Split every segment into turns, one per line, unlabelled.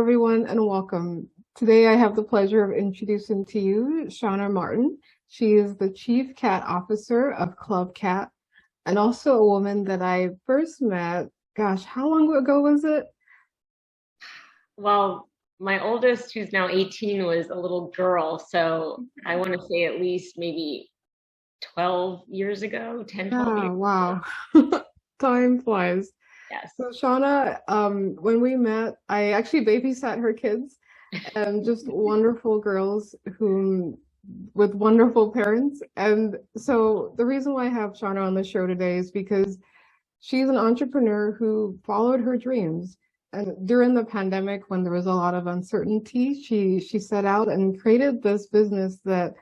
everyone, and welcome. Today, I have the pleasure of introducing to you Shana Martin. She is the Chief Cat Officer of Club Cat, and also a woman that I first met. Gosh, how long ago was it?
Well, my oldest, who's now 18, was a little girl. So I want to say at least maybe 12 years ago, 10, 12
Yeah,
years ago.
wow. Time flies.
Yes.
So, Shauna, when we met, I actually babysat her kids, and just wonderful girls whom with wonderful parents. And so the reason why I have Shauna on the show today is because she's an entrepreneur who followed her dreams. And during the pandemic, when there was a lot of uncertainty, she set out and created this business that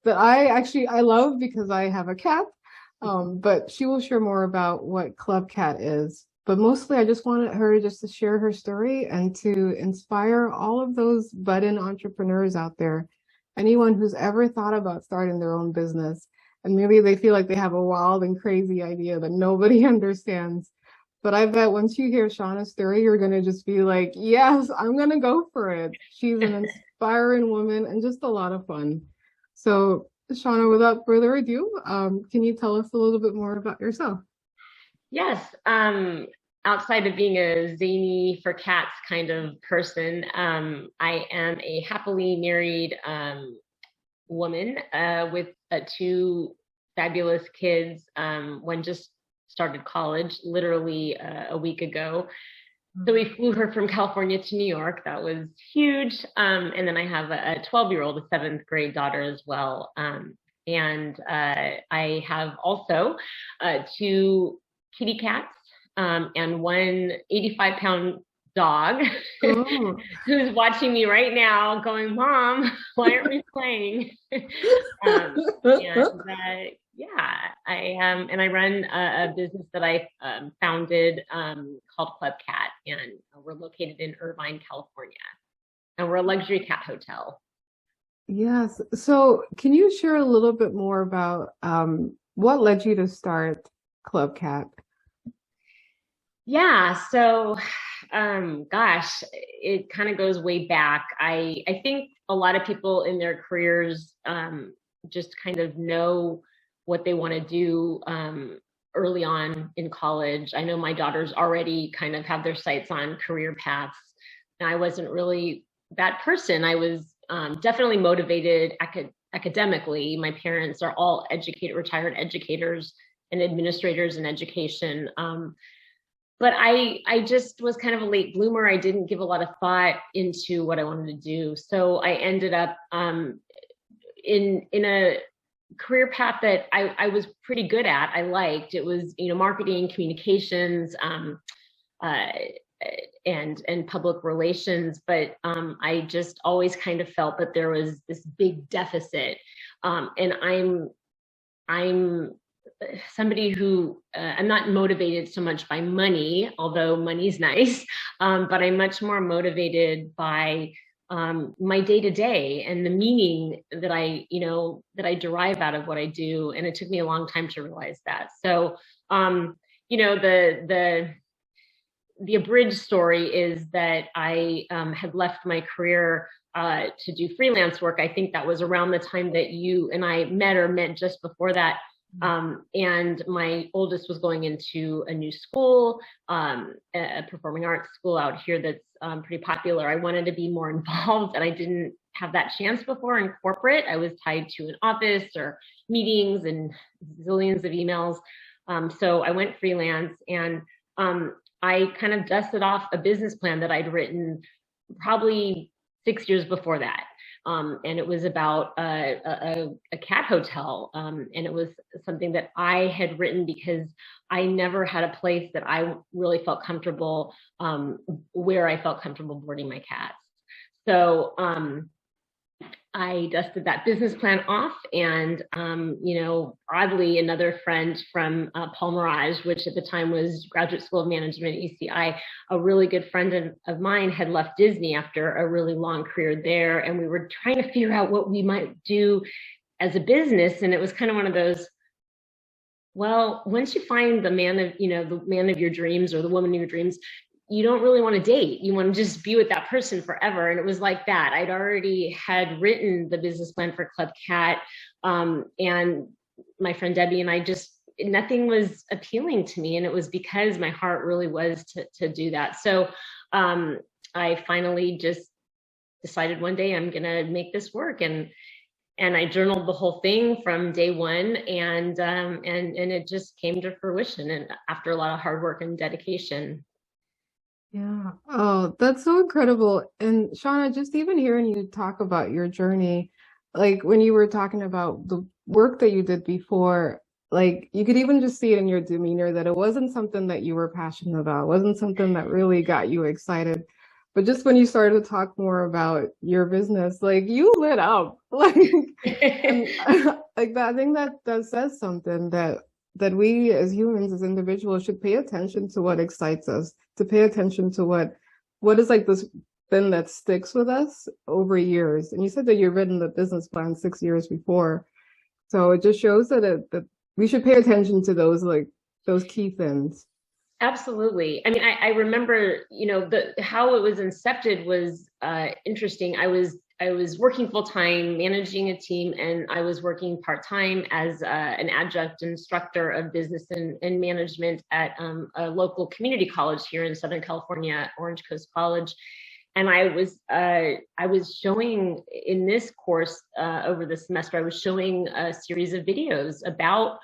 I love because I have a cat. But she will share more about what Club Cat is. But mostly, I just wanted her just to share her story and to inspire all of those budding entrepreneurs out there. Anyone who's ever thought about starting their own business, and maybe they feel like they have a wild and crazy idea that nobody understands. But I bet once you hear Shauna's story, you're going to just be like, yes, I'm going to go for it. She's an inspiring woman and just a lot of fun. So, Shauna, without further ado, can you tell us a little bit more about yourself?
Yes. Outside of being a zany for cats kind of person, I am a happily married woman with two fabulous kids. One just started college literally a week ago. So we flew her from California to New York. That was huge. And then I have a 12-year-old, a seventh grade daughter as well. And I have also two kitty cats and one 85-pound dog
Oh,
who's watching me right now going, Mom, why aren't we playing? And yeah, I run a business that I founded called Club Cat, and we're located in Irvine, California, and we're a luxury cat hotel.
yes. So, can you share a little bit more about what led you to start Club Cat?
Yeah, so gosh, it kind of goes way back. I think a lot of people in their careers just kind of know what they want to do early on in college. I know my daughters already kind of have their sights on career paths. And I wasn't really that person. I was definitely motivated academically. My parents are all educated, retired educators and administrators in education. But I just was kind of a late bloomer. I didn't give a lot of thought into what I wanted to do. So I ended up in a career path that I was pretty good at. I liked it was, marketing, communications, uh, and public relations. But I just always kind of felt that there was this big deficit. And I'm somebody who I'm not motivated so much by money, although money's nice, but I'm much more motivated by my day to day and the meaning that I derive out of what I do. And it took me a long time to realize that. So, the abridged story is that I had left my career to do freelance work. I think that was around the time that you and I met, or met just before that. And my oldest was going into a new school, a performing arts school out here that's pretty popular. I wanted to be more involved, and I didn't have that chance before in corporate. I was tied to an office or meetings and zillions of emails. So I went freelance, and I kind of dusted off a business plan that I'd written probably 6 years before that. And it was about a cat hotel. And it was something that I had written because I never had a place that I really felt comfortable, where I felt comfortable boarding my cats. So I dusted that business plan off, and oddly, another friend from Paul Mirage, which at the time was Graduate School of Management at UCI, a really good friend of mine, had left Disney after a really long career there, and we were trying to figure out what we might do as a business. And it was kind of one of those, well, once you find the man of your dreams, or the woman of your dreams, you don't really want to date. You want to just be with that person forever. And it was like that. I'd already had written the business plan for Club Cat. And my friend Debbie and I just, nothing was appealing to me. And it was because my heart really was to do that. So I finally just decided one day I'm going to make this work. And I journaled the whole thing from day one, and it just came to fruition, and after a lot of hard work and dedication.
Yeah. Oh, that's so incredible. And Shauna, just even hearing you talk about your journey, like when you were talking about the work that you did before, like you could even just see it in your demeanor that it wasn't something that you were passionate about, it wasn't something that really got you excited. But just when you started to talk more about your business, like you lit up. Like and like that, I think that says something that we as humans, as individuals, should pay attention to what excites us, to pay attention to what is like this thing that sticks with us over years. And you said that you've written the business plan 6 years before. So it just shows that we should pay attention to those key things.
Absolutely. I mean, I remember, how it was incepted was interesting. I was working full time, managing a team, and I was working part time as an adjunct instructor of business and management at a local community college here in Southern California, Orange Coast College. And I was showing in this course over the semester, I was showing a series of videos about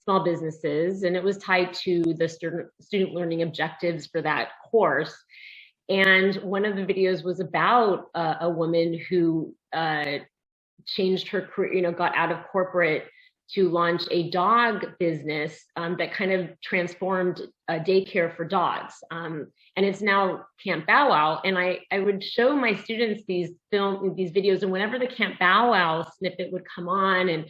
small businesses, and it was tied to the student learning objectives for that course. And one of the videos was about a woman who changed her career, got out of corporate to launch a dog business that kind of transformed a daycare for dogs. And it's now Camp Bow Wow. And I would show my students these videos, and whenever the Camp Bow Wow snippet would come on, and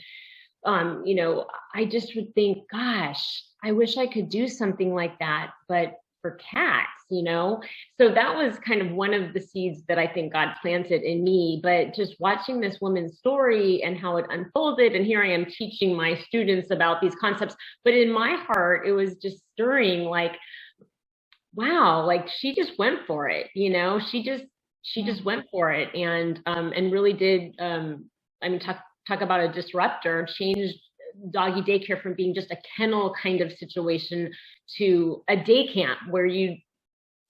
I just would think, gosh, I wish I could do something like that, but for cats, So that was kind of one of the seeds that I think God planted in me. But just watching this woman's story and how it unfolded, and here I am teaching my students about these concepts. But in my heart, it was just stirring, like, wow, like she just went for it, she just went for it, and really did. I mean, talk about a disruptor, changed doggy daycare from being just a kennel kind of situation to a day camp where you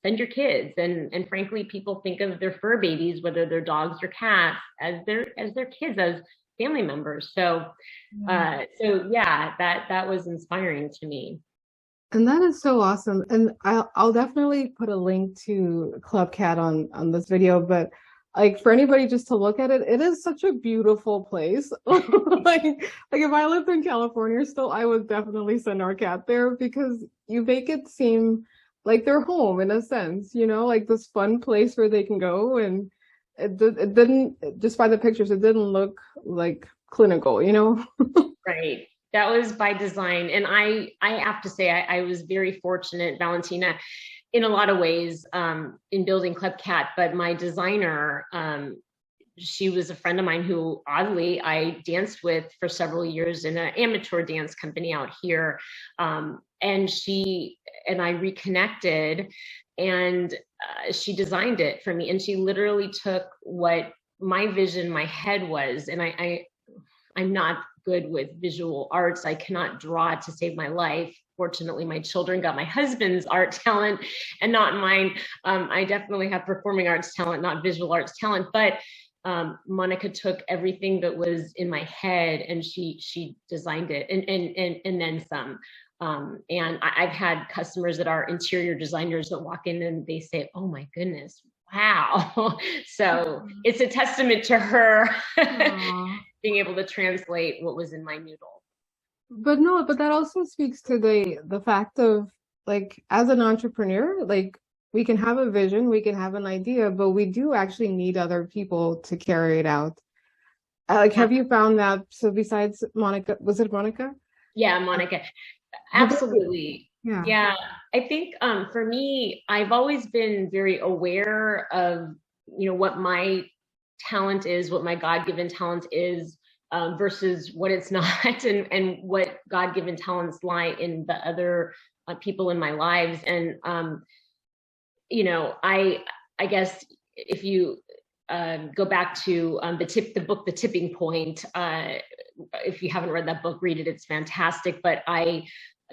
send your kids, and frankly, people think of their fur babies, whether they're dogs or cats, as their kids, as family members. So yeah, that was inspiring to me.
And that is so awesome. And I'll definitely put a link to Club Cat on this video, but like for anybody just to look at it, it is such a beautiful place. Like if I lived in California still, I would definitely send our cat there because you make it seem like their home in a sense, like this fun place where they can go. And it didn't, just by the pictures, it didn't look like clinical.
Right. That was by design. And I have to say, I was very fortunate, Valentina, in a lot of ways, in building Club Cat. But my designer, she was a friend of mine who, oddly, I danced with for several years in an amateur dance company out here. And she and I reconnected, and she designed it for me. And she literally took what my vision, my head was, and I'm not good with visual arts. I cannot draw to save my life. Fortunately, my children got my husband's art talent and not mine. I definitely have performing arts talent, not visual arts talent. But Monica took everything that was in my head and she designed it, and then some. And I've had customers that are interior designers that walk in and they say, "Oh my goodness, wow." So it's a testament to her being able to translate what was in my noodle.
But no, but that also speaks to the fact of like as an entrepreneur, like we can have a vision, we can have an idea, but we do actually need other people to carry it out. Like, have you found that? So besides Monica, was it Monica?
Yeah, Monica. Absolutely.
Yeah.
Yeah. I think for me, I've always been very aware of, what my talent is, what my God-given talent is, versus what it's not, and what God-given talents lie in the other people in my lives. And I guess if you go back to the book, The Tipping Point. If you haven't read that book, read it. It's fantastic. But I'm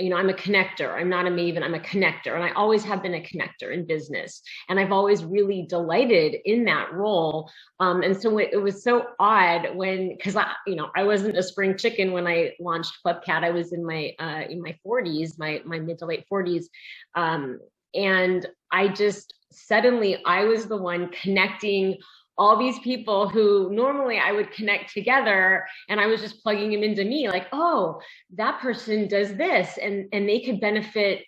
a connector. I'm not a maven. I'm a connector. And I always have been a connector in business. And I've always really delighted in that role. And so it was so odd because I wasn't a spring chicken when I launched Club Cat. I was in my 40s, my mid to late 40s. And I just suddenly I was the one connecting all these people who normally I would connect together, and I was just plugging them into me, like, oh, that person does this, and they could benefit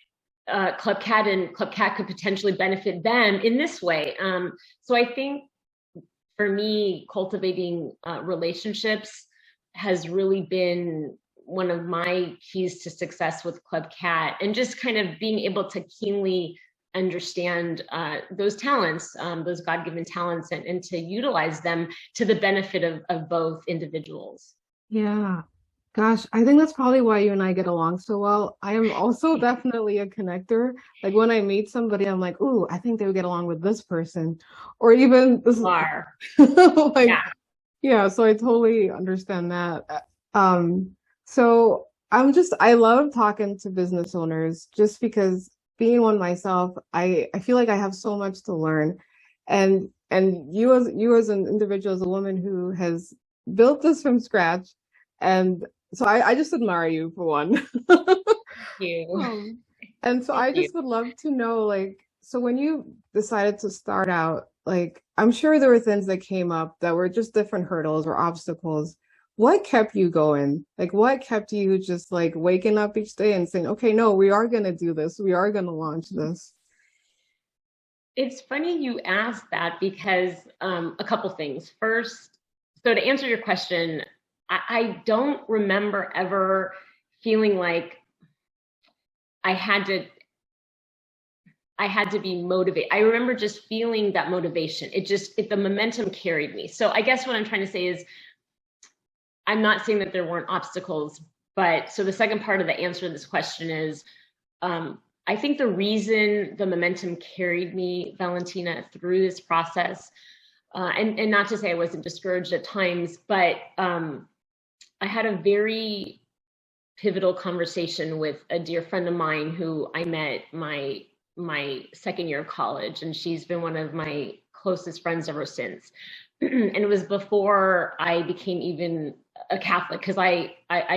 Club Cat, and Club Cat could potentially benefit them in this way. So I think for me, cultivating relationships has really been one of my keys to success with Club Cat, and just kind of being able to keenly understand those talents, those God-given talents, and to utilize them to the benefit of both individuals.
Yeah. Gosh, I think that's probably why you and I get along so well. I am also definitely a connector. Like when I meet somebody, I'm like, ooh, I think they would get along with this person. Or even this
Are.
like
Yeah.
yeah, so I totally understand that. So I love talking to business owners just because being one myself, I feel like I have so much to learn. And you as an individual, as a woman who has built this from scratch, and so I just admire you for one.
Thank you.
Um, and so
Thank
I
you.
just would love to know, like, so when you decided to start out, like, I'm sure there were things that came up that were just different hurdles or obstacles. What kept you going? Like, what kept you just like waking up each day and saying, okay, no, we are going to do this. We are going to launch this.
It's funny you asked that because a couple things. First, so to answer your question, I don't remember ever feeling like I had to I had to be motivated. I remember just feeling that motivation. The momentum carried me. So I guess what I'm trying to say is I'm not saying that there weren't obstacles, but so the second part of the answer to this question is I think the reason the momentum carried me, Valentina, through this process, and not to say I wasn't discouraged at times, but I had a very pivotal conversation with a dear friend of mine who I met my second year of college, and she's been one of my closest friends ever since. And it was before I became even a Catholic, because I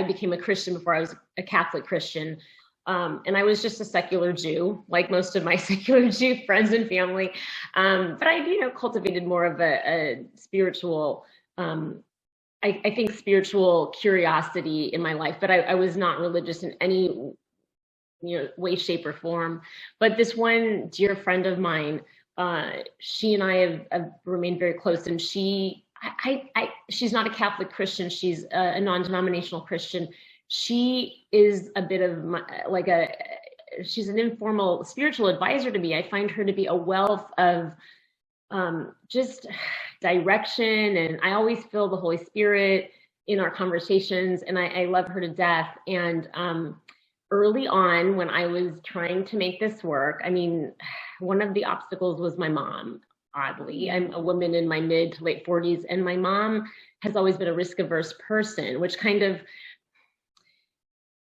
became a Christian before I was a Catholic Christian. And I was just a secular Jew, like most of my secular Jew friends and family. But I, cultivated more of a spiritual, I think spiritual curiosity in my life, but I was not religious in any way, shape, or form. But this one dear friend of mine, she and I have remained very close, and she's not a Catholic Christian. She's a non-denominational Christian. She is a bit of she's an informal spiritual advisor to me. I find her to be a wealth of just direction, and I always feel the Holy Spirit in our conversations, and I love her to death. And early on, when I was trying to make this work, I mean, one of the obstacles was my mom. Oddly, I'm a woman in my mid to late 40s, and my mom has always been a risk averse person, which kind of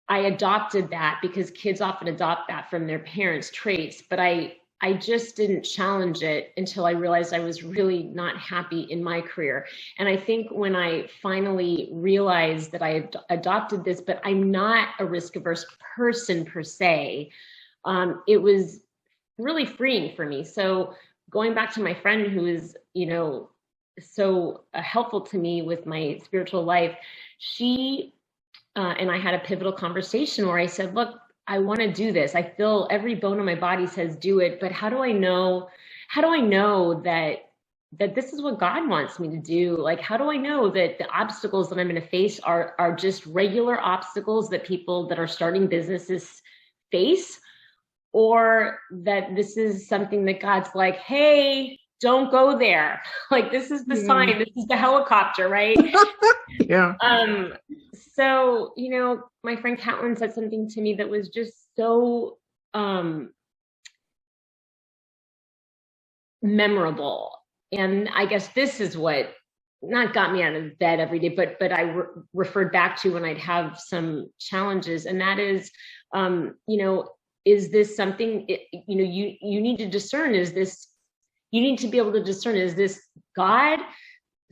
I adopted that because kids often adopt that from their parents' traits, but I just didn't challenge it until I realized I was really not happy in my career. And I think when I finally realized that I had adopted this, but I'm not a risk averse person per se, it was really freeing for me. So going back to my friend who is, so helpful to me with my spiritual life, she and I had a pivotal conversation where I said, look, I want to do this. I feel every bone in my body says do it, but how do I know that this is what God wants me to do? Like, how do I know that the obstacles that I'm going to face are just regular obstacles that people that are starting businesses face, or that this is something that God's like, hey, don't go there. Like, this is the
Yeah.
sign, this is the helicopter, right?
Yeah.
So, my friend Catlin said something to me that was just so memorable. And I guess this is what not got me out of bed every day, but I referred back to when I'd have some challenges. And that is, you know, is this something, you know, you need to discern, you need to be able to discern, is this God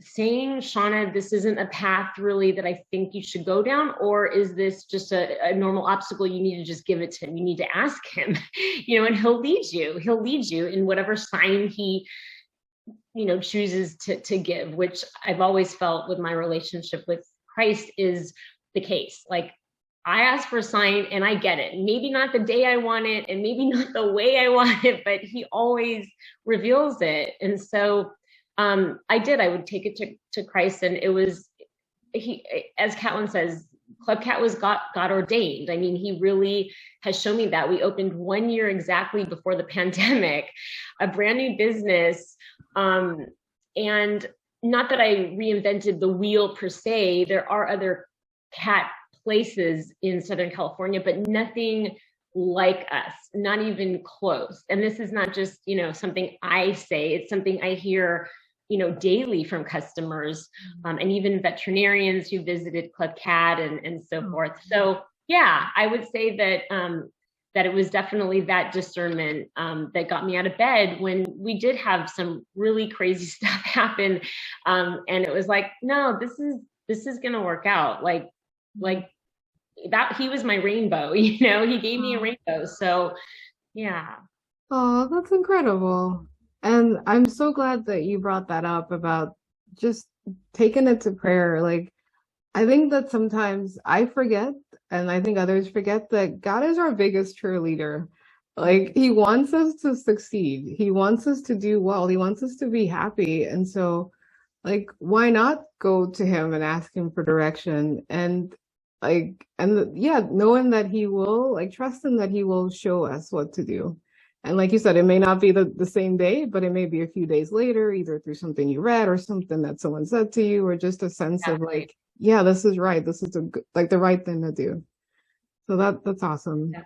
saying, Shana, this isn't a path really that I think you should go down? Or is this just a normal obstacle? You need to just give it to him. You need to ask him, you know, and he'll lead you. He'll lead you in whatever sign he, you know, chooses to give, which I've always felt with my relationship with Christ is the case. Like, I ask for a sign and I get it. Maybe not the day I want it and maybe not the way I want it, but he always reveals it. And so I would take it to Christ, and it was, he, as Catlin says, Club Cat was God ordained. I mean, he really has shown me that. We opened 1 year exactly before the pandemic, a brand new business. And not that I reinvented the wheel per se, there are other cat places in Southern California, but nothing like us, not even close. And this is not just, you know, something I say, it's something I hear, you know, daily from customers, and even veterinarians who visited Club Cat and so forth. So yeah, I would say that that it was definitely that discernment that got me out of bed when we did have some really crazy stuff happen, and it was like, no, this is gonna work out. Like that, he was my rainbow, you know, he gave me a rainbow. So yeah.
Oh, that's incredible. And I'm so glad that you brought that up about just taking it to prayer. Like, I think that sometimes I forget, and I think others forget that God is our biggest cheerleader. Like, he wants us to succeed. He wants us to do well. He wants us to be happy. And so, like, why not go to him and ask him for direction? And like, and yeah, knowing that he will, like, trusting that he will show us what to do. And like you said, it may not be the same day, but it may be a few days later, either through something you read or something that someone said to you, or just a sense of like, yeah, this is right. This is like the right thing to do. So that's awesome.
Yeah.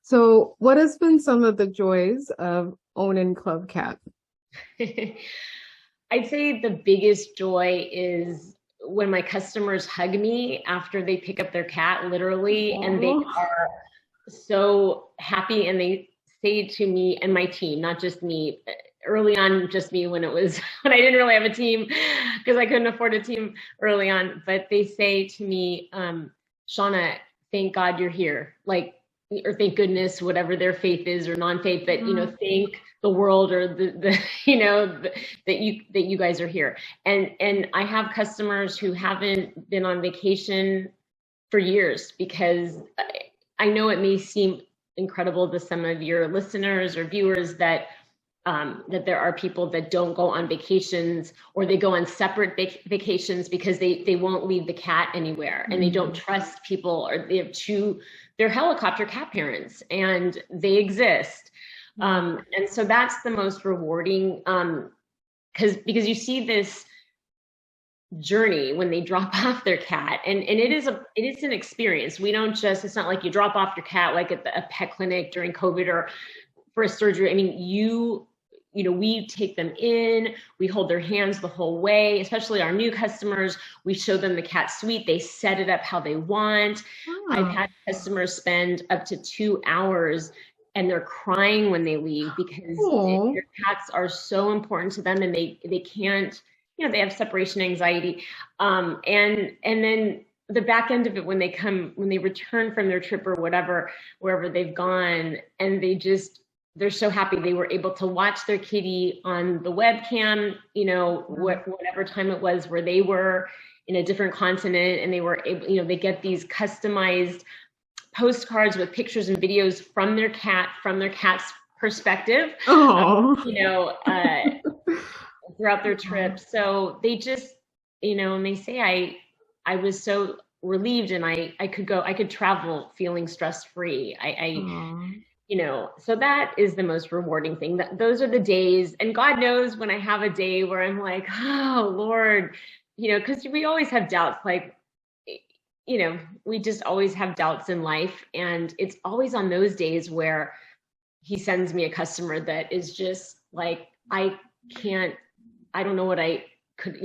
So what has been some of the joys of owning Club Cat?
I'd say the biggest joy is when my customers hug me after they pick up their cat, literally, and they are so happy, and they say to me and my team, not just me, early on, just me when I didn't really have a team because I couldn't afford a team early on, but they say to me, Shana, thank God you're here. Like, or thank goodness, whatever their faith is or non-faith, but, you know, thank the world or the you know, that you guys are here. And I have customers who haven't been on vacation for years, because I know it may seem incredible to some of your listeners or viewers that that there are people that don't go on vacations, or they go on separate vacations because they won't leave the cat anywhere, and they don't trust people, or they're helicopter cat parents and they exist. And so that's the most rewarding, because you see this journey when they drop off their cat, and it is an experience. We don't just, it's not like you drop off your cat like at a pet clinic during COVID or for a surgery. I mean, you know, we take them in, we hold their hands the whole way, especially our new customers. We show them the cat suite, they set it up how they want. I've had customers spend up to 2 hours and they're crying when they leave because their cats are so important to them, and they can't, you know, they have separation anxiety. And then the back end of it, when they return from their trip or whatever, wherever they've gone, and they're so happy they were able to watch their kitty on the webcam, you know, whatever time it was where they were in a different continent, and they were able, you know, they get these customized postcards with pictures and videos from their cat's perspective, you know, throughout their trip. So they just, you know, and they say, I was so relieved, and I could travel feeling stress-free. You know, so that is the most rewarding thing. Those are the days, and God knows when I have a day where I'm like, oh Lord, you know, because we always have doubts, like, you know, we just always have doubts in life, and it's always on those days where he sends me a customer that is just like I can't, I don't know what I could,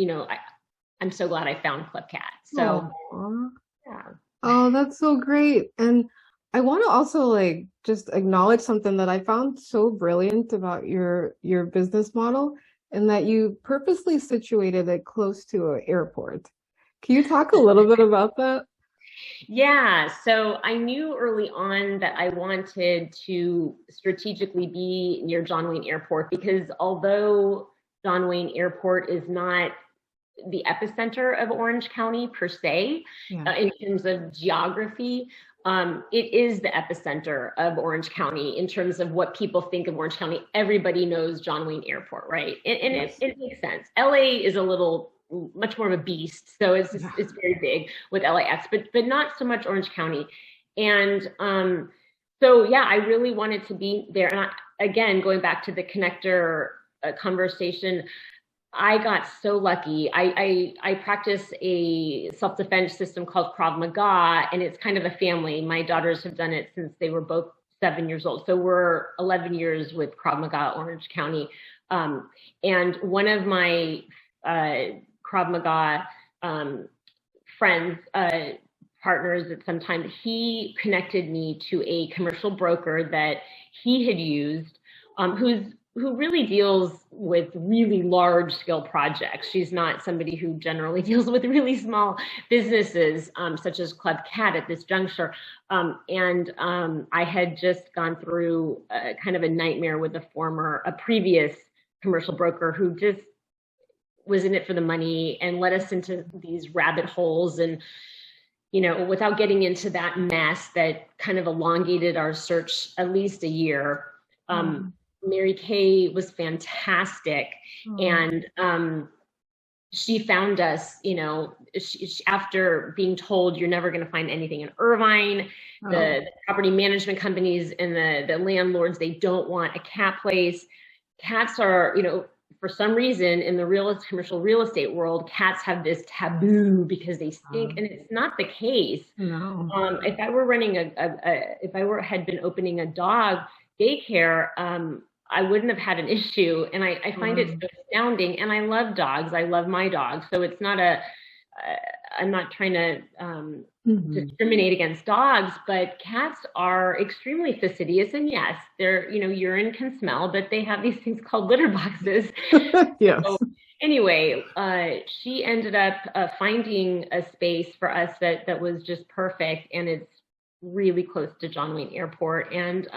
I'm so glad I found Club Cat. So
Aw.
yeah.
Oh, that's so great. And I want to also like just acknowledge something that I found so brilliant about your business model, and that you purposely situated it close to an airport. Can you talk a little bit about that?
Yeah, so I knew early on that I wanted to strategically be near John Wayne Airport because although John Wayne Airport is not the epicenter of Orange County per se,
Yeah.
in terms of geography, it is the epicenter of Orange County in terms of what people think of Orange County. Everybody knows John Wayne Airport, right? And
Yes.
it makes sense. LA is a little much more of a beast, so
Yeah.
it's very big with LAX, but not so much Orange County. And so yeah, I really wanted to be there. And again, going back to the connector conversation, I got so lucky. I practice a self-defense system called Krav Maga, and it's kind of a family. My daughters have done it since they were both 7 years old. So we're 11 years with Krav Maga Orange County. And one of my Krav Maga friends, partners at some time, he connected me to a commercial broker that he had used, who really deals with really large scale projects. She's not somebody who generally deals with really small businesses, such as Club Cat at this juncture. I had just gone through kind of a nightmare with a previous commercial broker who just was in it for the money and led us into these rabbit holes. And without getting into that mess that kind of elongated our search at least a year, Mary Kay was fantastic. And she found us, after being told you're never going to find anything in Irvine, the property management companies and the landlords, they don't want a cat place. Cats are, for some reason in the commercial real estate world, cats have this taboo because they stink, and it's not the case.
No.
If I were running if I had been opening a dog daycare, I wouldn't have had an issue. And I find it so astounding. And I love dogs. I love my dogs. So it's not I'm not trying to discriminate against dogs, but cats are extremely fastidious. And yes, they're, urine can smell, but they have these things called litter boxes.
Yes.
So anyway, she ended up finding a space for us that was just perfect. And it's really close to John Wayne Airport. And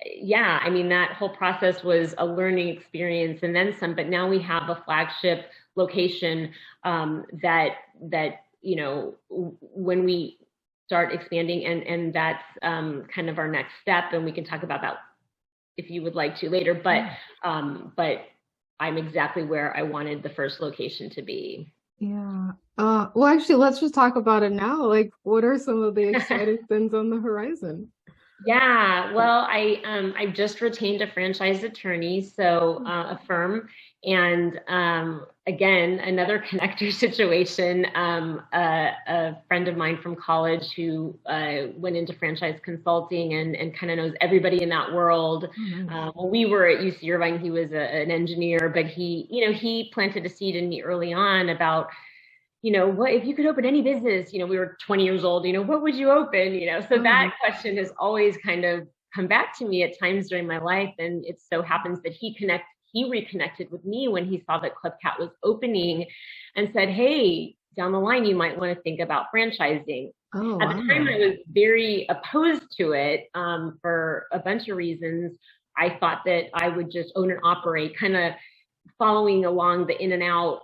yeah, I mean, that whole process was a learning experience and then some, but now we have a flagship location that when we start expanding, and that's kind of our next step, and we can talk about that if you would like to later, but I'm exactly where I wanted the first location to be.
Yeah. Well, actually, let's just talk about it now. Like, what are some of the exciting things on the horizon?
Yeah, well, I've just retained a franchise attorney, so a firm, and again, another connector situation. A friend of mine from college who went into franchise consulting and kind of knows everybody in that world. When we were at UC Irvine, he was an engineer, but he planted a seed in me early on about, what if you could open any business, we were 20 years old, what would you open, so that question has always kind of come back to me at times during my life. And it so happens that he reconnected with me when he saw that Club Cat was opening and said, hey, down the line, you might want to think about franchising. At the time, I was very opposed to it for a bunch of reasons. I thought that I would just own and operate, kind of following along the in and out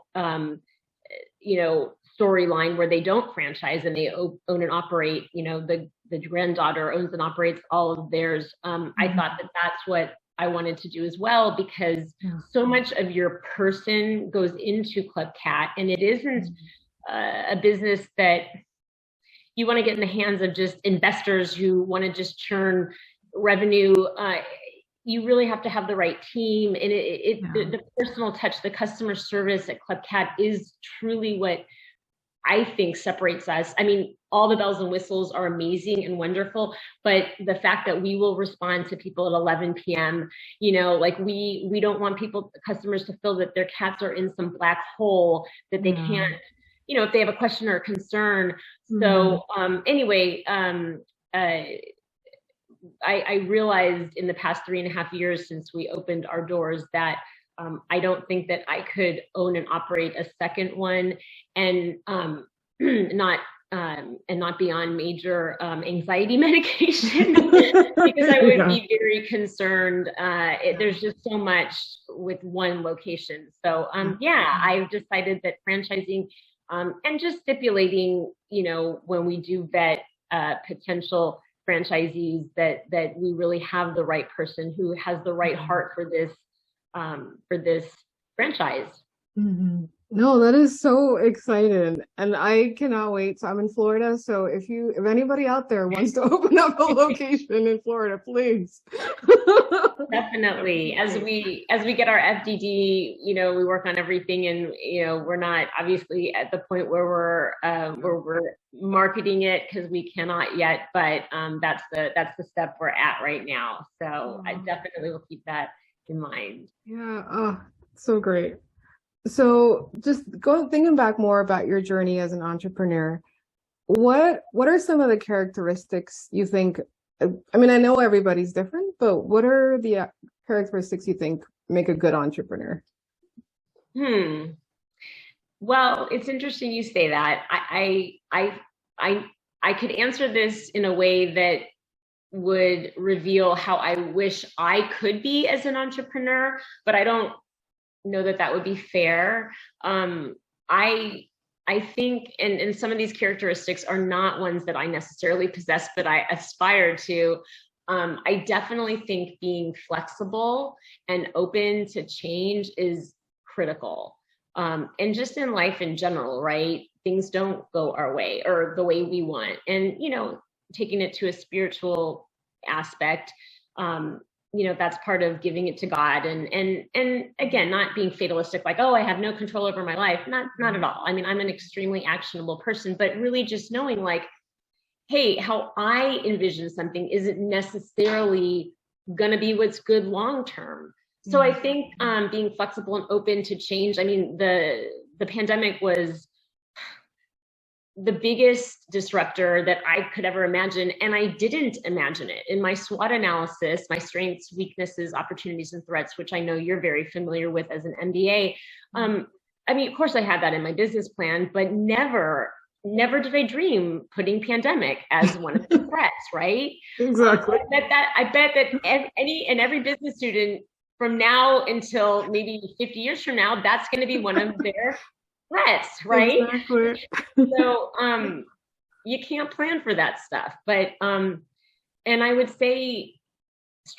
storyline where they don't franchise and they own and operate, the granddaughter owns and operates all of theirs. I thought that that's what I wanted to do as well, because so much of your person goes into Club Cat, and it isn't a business that you want to get in the hands of just investors who want to just churn revenue. You really have to have the right team, and the personal touch, the customer service at Club Cat is truly what I think separates us. I mean, all the bells and whistles are amazing and wonderful, but the fact that we will respond to people at 11 p.m., like we don't want customers to feel that their cats are in some black hole that they can't, if they have a question or a concern. So anyway, I realized in the past 3.5 years since we opened our doors that I don't think that I could own and operate a second one and not be on major anxiety medication because I would be very concerned. There's just so much with one location. So I've decided that franchising and just stipulating, when we do vet potential franchisees that we really have the right person who has the right heart for this franchise.
No, that is so exciting. And I cannot wait. So I'm in Florida. So if anybody out there wants to open up a location in Florida, please.
Definitely. As we get our FDD, we work on everything, and we're not obviously at the point where we're marketing it because we cannot yet, but that's the step we're at right now. So I definitely will keep that in mind.
Yeah. Oh, so great. So just thinking back more about your journey as an entrepreneur, what are some of the characteristics you think, I mean, I know everybody's different, but what are the characteristics you think make a good entrepreneur?
Well, it's interesting you say that. I could answer this in a way that would reveal how I wish I could be as an entrepreneur, but I don't know that would be fair. I think, and some of these characteristics are not ones that I necessarily possess, but I aspire to. I definitely think being flexible and open to change is critical. And just in life in general, right? Things don't go our way or the way we want. And, taking it to a spiritual aspect, that's part of giving it to God. And again, not being fatalistic, like, oh, I have no control over my life. Not at all. I mean, I'm an extremely actionable person, but really just knowing like, hey, how I envision something isn't necessarily going to be what's good long-term. So I think being flexible and open to change. I mean, the pandemic was the biggest disruptor that I could ever imagine. And I didn't imagine it. In my SWOT analysis, my strengths, weaknesses, opportunities, and threats, which I know you're very familiar with as an MBA. I mean, of course I had that in my business plan, but never did I dream putting pandemic as one of the threats, right?
Exactly.
I bet that every business student from now until maybe 50 years from now, that's going to be one of their threats, right?
Exactly.
So you can't plan for that stuff. But and I would say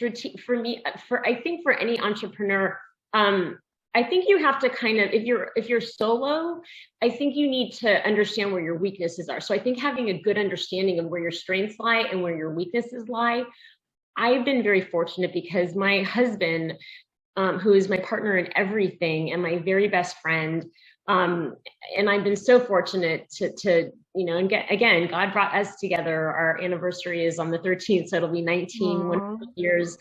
I think for any entrepreneur, I think you have to kind of, if you're solo, I think you need to understand where your weaknesses are. So I think having a good understanding of where your strengths lie and where your weaknesses lie. I've been very fortunate because my husband, who is my partner in everything and my very best friend, and I've been so fortunate to and again, God brought us together. Our anniversary is on the 13th, so it'll be 19 wonderful years.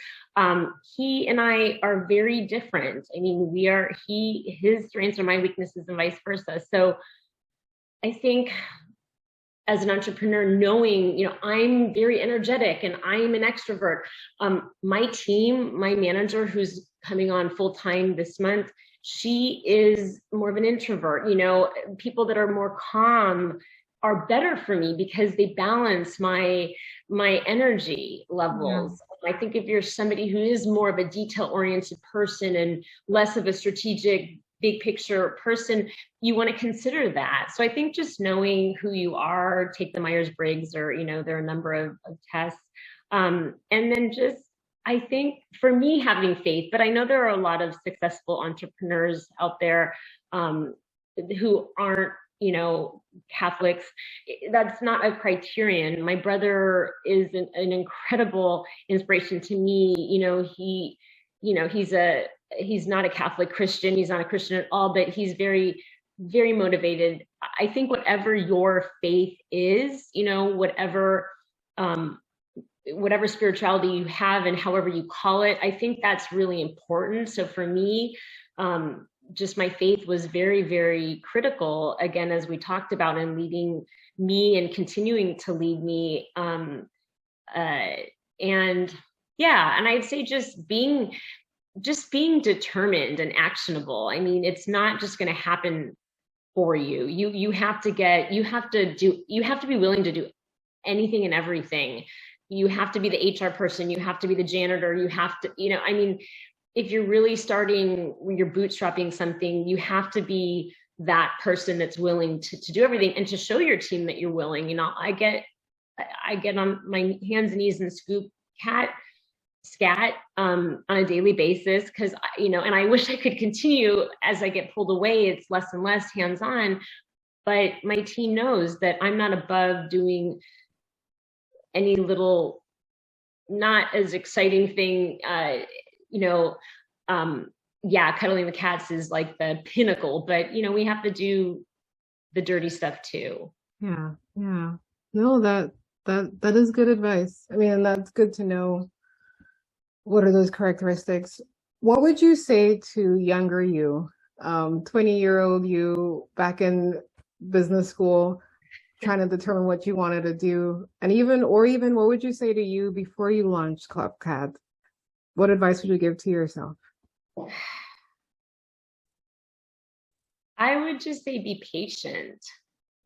He and I are very different. I mean, his strengths are my weaknesses and vice versa. So I think as an entrepreneur, knowing, I'm very energetic and I'm an extrovert. My team, my manager who's coming on full time this month, she is more of an introvert. People that are more calm are better for me because they balance my energy levels. I think if you're somebody who is more of a detail-oriented person and less of a strategic, big picture person, you want to consider that. So I think just knowing who you are, take the Myers-Briggs, or, there are a number of tests. And then just, I think for me, having faith, but I know there are a lot of successful entrepreneurs out there who aren't, Catholics. That's not a criterion. My brother is an incredible inspiration to me. He's not a Catholic Christian. He's not a Christian at all, but he's very very motivated. I think whatever your faith is, you know, whatever spirituality you have and however you call it, I think that's really important. So for me, just my faith was very, very critical, again, as we talked about, in leading me and continuing to lead me. And yeah, and I'd say just being determined and actionable. I mean, it's not just going to happen for you. You have to be willing to do anything and everything. You have to be the HR person, you have to be the janitor, you have to, you know, I mean, if you're really starting, when you're bootstrapping something, you have to be that person that's willing to do everything and to show your team that you're willing. You know, I get on my hands and knees and scat on a daily basis, because, you know, and I wish I could continue. As I get pulled away, it's less and less hands-on, but my team knows that I'm not above doing any little not as exciting thing. You know, yeah, cuddling the cats is like the pinnacle, but, you know, we have to do the dirty stuff too.
Yeah. No, that is good advice. I mean, that's good to know. What are those characteristics? What would you say to younger you, 20-year-old you back in business school, trying to determine what you wanted to do? And even what would you say to you before you launched Club Cat? What advice would you give to yourself?
I would just say be patient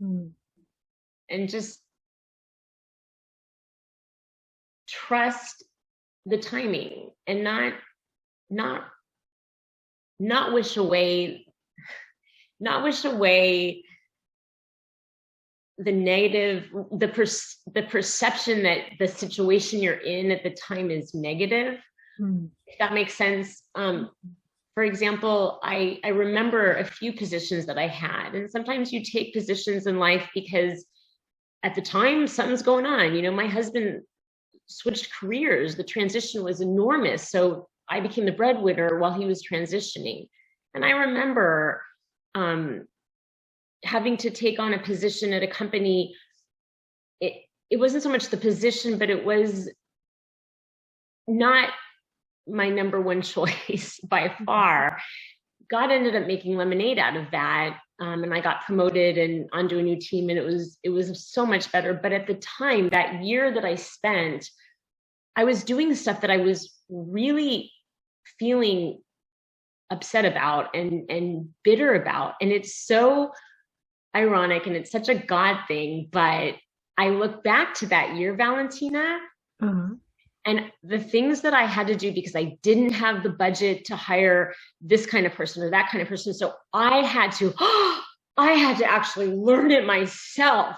and just trust the timing and not wish away the negative, the perception that the situation you're in at the time is negative. If that makes sense. For example, I remember a few positions that I had, and sometimes you take positions in life because at the time something's going on. You know, my husband switched careers. The transition was enormous. So I became the breadwinner while he was transitioning. And I remember having to take on a position at a company. It wasn't so much the position, but it was not my number one choice by far. God ended up making lemonade out of that. And I got promoted and onto a new team, and it was so much better. But at the time, that year that I spent, I was doing stuff that I was really feeling upset about and bitter about. And it's so ironic and it's such a God thing. But I look back to that year, Valentina, and the things that I had to do because I didn't have the budget to hire this kind of person or that kind of person. So I had to actually learn it myself.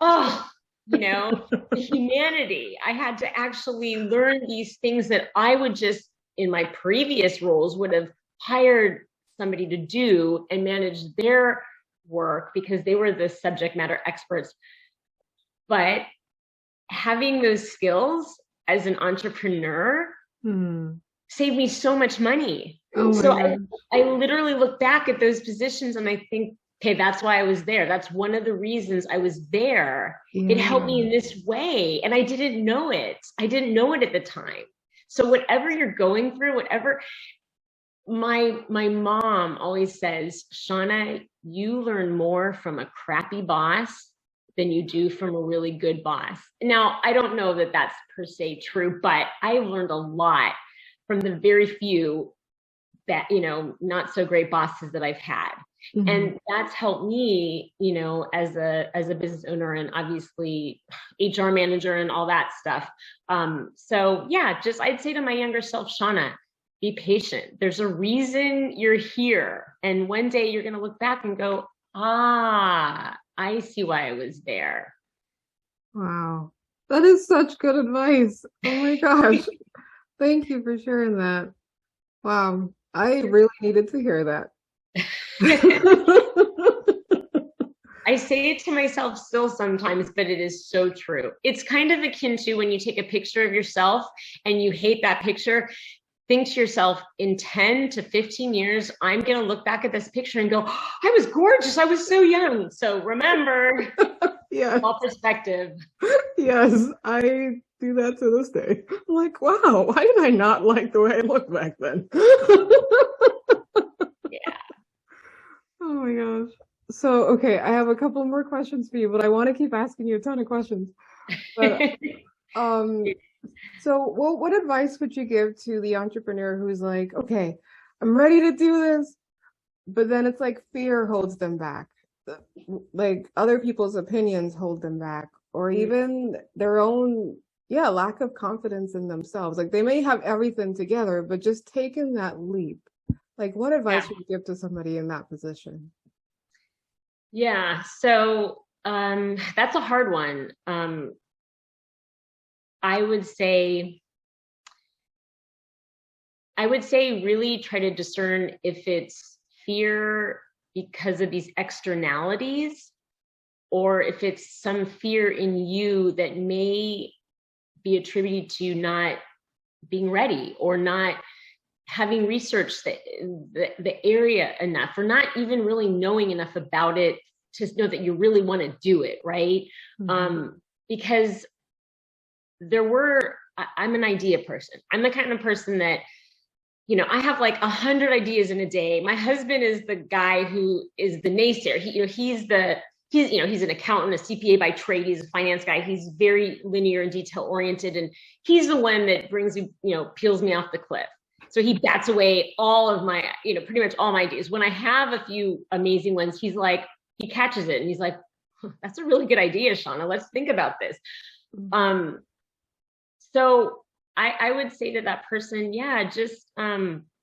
You know, the humanity. I had to actually learn these things that I would just, in my previous roles, would have hired somebody to do and manage their work because they were the subject matter experts. But having those skills as an entrepreneur saved me so much money. So I literally look back at those positions and I think, okay, that's why I was there. That's one of the reasons I was there. It helped me in this way. And I didn't know it. I didn't know it at the time. So whatever you're going through, whatever, my mom always says, Shana, you learn more from a crappy boss than you do from a really good boss. Now, I don't know that that's per se true, but I learned a lot from the very few that, you know, not so great bosses that I've had. And that's helped me, you know, as a business owner and obviously HR manager and all that stuff. So yeah, just I'd say to my younger self, Shana, be patient. There's a reason you're here. And one day you're going to look back and go, I see why I was there.
Wow. That is such good advice. Oh my gosh. Thank you for sharing that. Wow. I really needed to hear that.
I say it to myself still sometimes, but it is so true. It's kind of akin to when you take a picture of yourself and you hate that picture. think to yourself, in 10 to 15 years, I'm going to look back at this picture and go, oh, I was gorgeous. I was so young. So remember,
Yeah.
all perspective.
Yes, I do that to this day. I'm like, wow, why did I not like the way I looked back then?
Yeah.
Oh my gosh. So, okay, I have a couple more questions for you, but I want to keep asking you a ton of questions. But um, so what advice would you give to the entrepreneur who's like, okay, I'm ready to do this, but then it's like fear holds them back. Like other people's opinions hold them back, or even their own, yeah, lack of confidence in themselves. Like they may have everything together, but just taking that leap. Like what
Yeah.
advice would you give to somebody in that position?
Yeah. So that's a hard one. I would say really try to discern if it's fear because of these externalities, or if it's some fear in you that may be attributed to not being ready, or not having researched the area enough, or not even really knowing enough about it to know that you really want to do it, right? Because I'm an idea person. I'm the kind of person that, I have like 100 ideas in a day. My husband is the guy who is the naysayer. He's an accountant, a CPA by trade. He's a finance guy. He's very linear and detail oriented. And he's the one that brings me, peels me off the cliff. So he bats away all of my, pretty much all my ideas. When I have a few amazing ones, he catches it and he's like, that's a really good idea, Shana. Let's think about this. So I would say to that person, yeah, just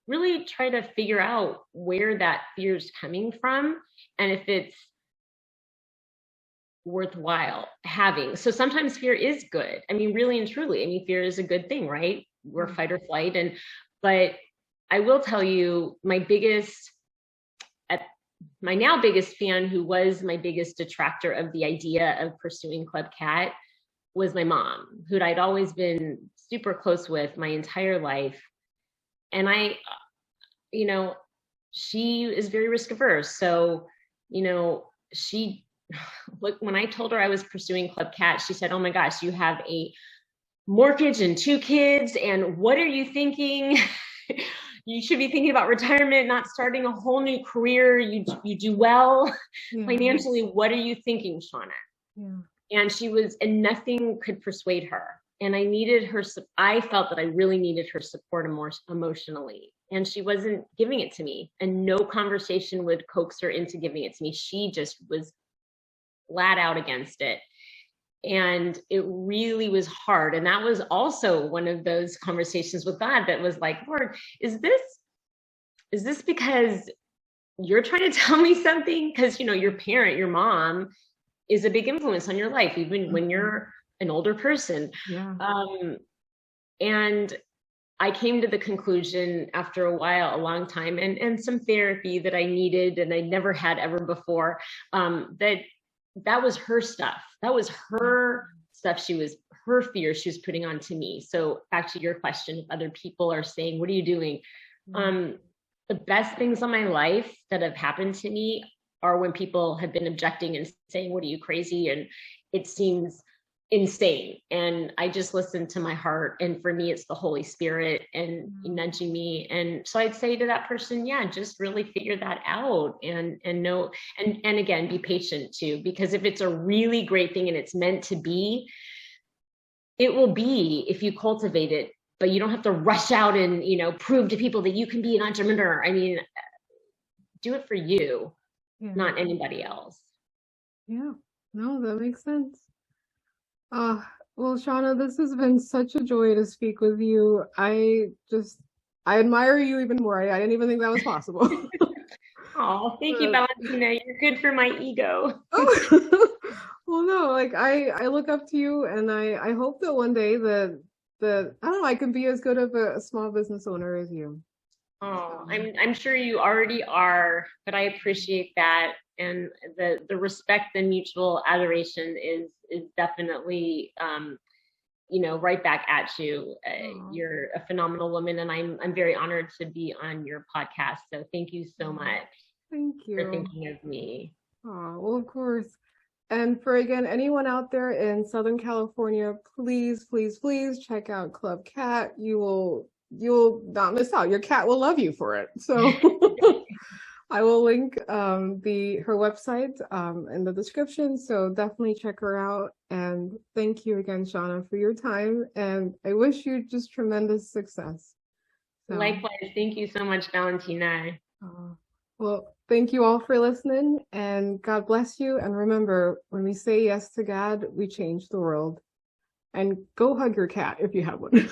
really try to figure out where that fear is coming from and if it's worthwhile having. So sometimes fear is good. I mean, really and truly, I mean, fear is a good thing, right? We're fight or flight. But I will tell you, my now biggest fan, who was my biggest detractor of the idea of pursuing Club Cat, was my mom, who I'd always been super close with my entire life. And she is very risk averse. So, when I told her I was pursuing Club Cat, she said, oh my gosh, you have a mortgage and 2 kids. And what are you thinking? You should be thinking about retirement, not starting a whole new career. You do well financially. What are you thinking, Shana? Yeah. And nothing could persuade her. And I felt that I really needed her support emotionally. And she wasn't giving it to me. And no conversation would coax her into giving it to me. She just was flat out against it. And it really was hard. And that was also one of those conversations with God that was like, Lord, is this because you're trying to tell me something? Because, your parent, your mom, is a big influence on your life, even when you're an older person. Yeah. And I came to the conclusion after a while, a long time, and some therapy that I needed and I never had ever before, that was her stuff. That was her stuff. Her fear she was putting onto me. So back to your question, if other people are saying, what are you doing? The best things in my life that have happened to me are when people have been objecting and saying, what are you, crazy? And it seems insane. And I just listen to my heart. And for me, it's the Holy Spirit and nudging me. And so I'd say to that person, yeah, just really figure that out and know, and again, be patient too, because if it's a really great thing and it's meant to be, it will be if you cultivate it, but you don't have to rush out and, prove to people that you can be an entrepreneur. I mean, do it for you. Yeah. Not anybody else.
Yeah, no, that makes sense. Well, Shana, this has been such a joy to speak with you. I admire you even more. I didn't even think that was possible.
Oh, thank you, Valentina. You're good for my ego.
Well, no, like I look up to you, and I hope that one day that I don't know, I can be as good of a small business owner as you.
Oh, I'm sure you already are, but I appreciate that, and the respect and mutual adoration is definitely right back at you.
Aw,
You're a phenomenal woman, and I'm very honored to be on your podcast. So thank you so much
thank
for
you.
thinking of me.
Well, of course. And for again, anyone out there in Southern California, please, please, please check out Club Cat. You'll not miss out. Your cat will love you for it. So I will link her website in the description. So definitely check her out. And thank you again, Shana, for your time. And I wish you just tremendous success. So,
Likewise, thank you so much, Valentina.
well, thank you all for listening, and God bless you. And remember, when we say yes to God, we change the world. And go hug your cat if you have one.